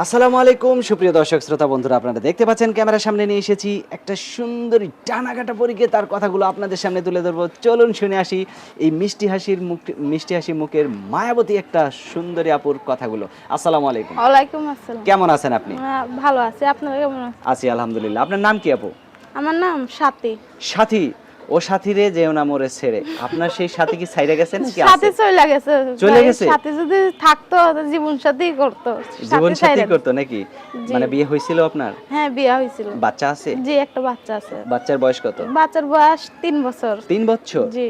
আসসালামু আলাইকুম সুপ্রিয় দর্শক শ্রোতা বন্ধুরা, আপনারা দেখতে পাচ্ছেন ক্যামেরার সামনে নিয়ে এসেছি একটা সুন্দরী ডানাকাটা পরীকে, তার কথাগুলো আপনাদের সামনে তুলে ধরবো। চলুন শুনে আসি এই মিষ্টি হাসি মুখের মায়াবতী একটা সুন্দরী আপুর কথাগুলো। আসসালামু আলাইকুম। ওয়ালাইকুম আসসালাম। কেমন আছেন আপনি? ভালো আছি, আপনারা কেমন আছেন? আছি আলহামদুলিল্লাহ। আপনার নাম কি আপু? আমার নাম সাথী। সাথী? ও সাথী রে যেও না মোরে ছেড়ে। আপনার সেই সাথী কি ছাইড়া গেছে নাকি সাথী আছে? চলে গেছে। চলে গেছে? সাথী যদি থাকতো জীবন সাথীই করতো। জীবন সাথী ছাইড়া করতো নাকি? জি। মানে বিয়ে হয়েছিল আপনার? হ্যাঁ, বিয়ে হয়েছিল। বাচ্চা আছে? জি, একটা বাচ্চা আছে। বাচ্চার বয়স কত? বাচ্চার বয়স 3 বছর। 3 বছর? জি।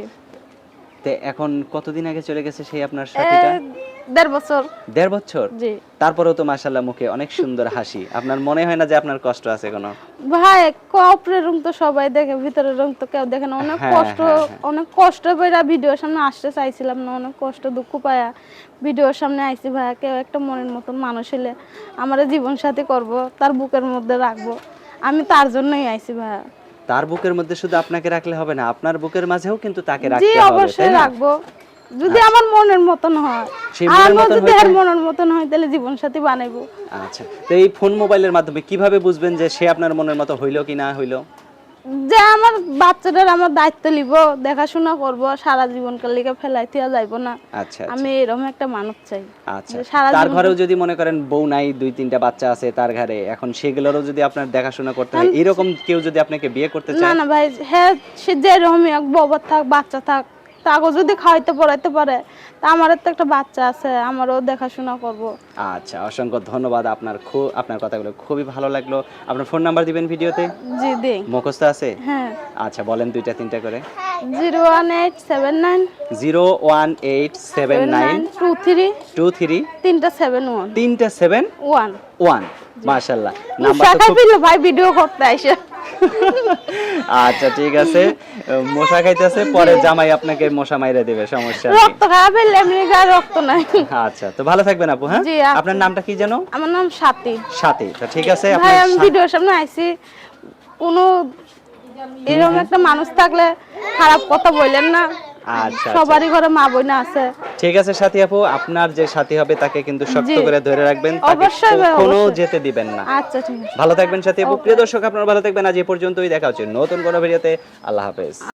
তে এখন কতদিন আগে চলে গেছে সেই আপনার সাথীটা? 1.5 বছর। 1.5 বছর? জি। তারপরেও তো মাশাআল্লাহ মুখে অনেক সুন্দর হাসি। আপনার মনে হয় না যে আপনার কষ্ট আছে কোনো? ভাই, কপরের রুম তো সবাই দেখে, ভিতরের রুম তো কেউ দেখে না। অনেক হ্যাঁ, কষ্ট, হ্যাঁ, হ্যাঁ। অনেক কষ্ট পেয়ে ভিডিওর সামনে আসতে চাইছিলাম না। অনেক কষ্ট দুঃখ পায়া ভিডিওর সামনে আইছি ভাই। কেউ একটা মনের মতন মানুষ হলে আমার জীবন সাথী করব, তার বুকের মধ্যে রাখবো, আমি তার জন্যই আইছি ভাই। তার বুকের মধ্যে শুধু আপনাকে রাখলে হবে না, আপনার বুকের মাঝেও কিন্তু তাকে জি, রাখতে হবে, অবশ্যই তাই না? রাখবো। যদি আমার মনের মতন হয়, সেই আর মনের মতন যদি হইতে এর মনের মতন হয় তাহলে জীবন সাথী বানাইবো। আচ্ছা। তো এই ফোন মোবাইলের মাধ্যমে কিভাবে বুঝবেন যে সে আপনার মনের মতো হইলো কি না হইলো? যে আমার বাচ্চাটার আমার দায়িত্ব লিব, দেখাশোনা করব, সারা জীবনকার লিগে ফেলাই থিয়া যাইব না। আচ্ছা, আমি আচ্ছা। এরকম একটা মানুষ চাই। আচ্ছা। যে সারা তার জীবন ঘরেও যদি মনে করেন বউ নাই, 2-3টা বাচ্চা আছে তার ঘরে, এখন সেগুলোরও যদি আপনার দেখাশোনা করতে হয়, এরকম কেউ যদি আপনাকে বিয়ে করতে না চায়? না ভাই, হ্যাঁ, সে যেরকমই হোক, বউ থাক বাচ্চা থাক, তাকে যদি খাওয়াইতে পড়াইতে পারে, তা আমারও তো একটা বাচ্চা আছে, আমারও দেখাশোনা করব। আচ্ছা, অসংখ্য ধন্যবাদ। আপনার কথাগুলো খুবই ভালো লাগলো। আপনার ফোন নাম্বার দিবেন ভিডিওতে? জি দিই। মুখস্থ আছে? হ্যাঁ, আচ্ছা, বলেন 2টা-3টা করে। 01879 01879 23 23 371 3টা 7 1। 1। মাশাআল্লাহ। নাম্বার তো শাখা খুব দিল ভাই ভিডিও করতে আইসা। আচ্ছা, ঠিক আছে। মশা খাইতেছে, পরে জামাই আপনাকে মশা মাইরা দিবে, সমস্যা নেই। রক্ত খারাপ হইলে এমনি গায়ে রক্ত নাই। আচ্ছা, তো ভালো থাকবেন আপু, হ্যাঁ? জি, আপনি। আপনার নামটা কি যেন? আমার নাম সাথী। সাথী। তো ঠিক আছে, ভাই, আপনার আমি ভিডিওর সামনে আইছি, কোনো এরকম একটা মানুষ থাকলে খারাপ কথা বললেন না। আচ্ছা, সবারই ঘরে মা বোনা আছে। ঠিক আছে সাথী আপু, আপনার যে সাথী হবে তাকে কিন্তু শক্ত জি। করে ধরে রাখবেন, তাকে অবশ্যই ভাই, কখনো অবশ্যই। যেতে দিবেন না। আচ্ছা, ঠিক আছে। ভালো থাকবেন সাথী আপু। Okay. প্রিয় দর্শক, আপনারা ভালো থাকবেন। আজ এই পর্যন্তই, দেখা হচ্ছে নতুন কোনো ভিডিওতে। আল্লাহ হাফেজ।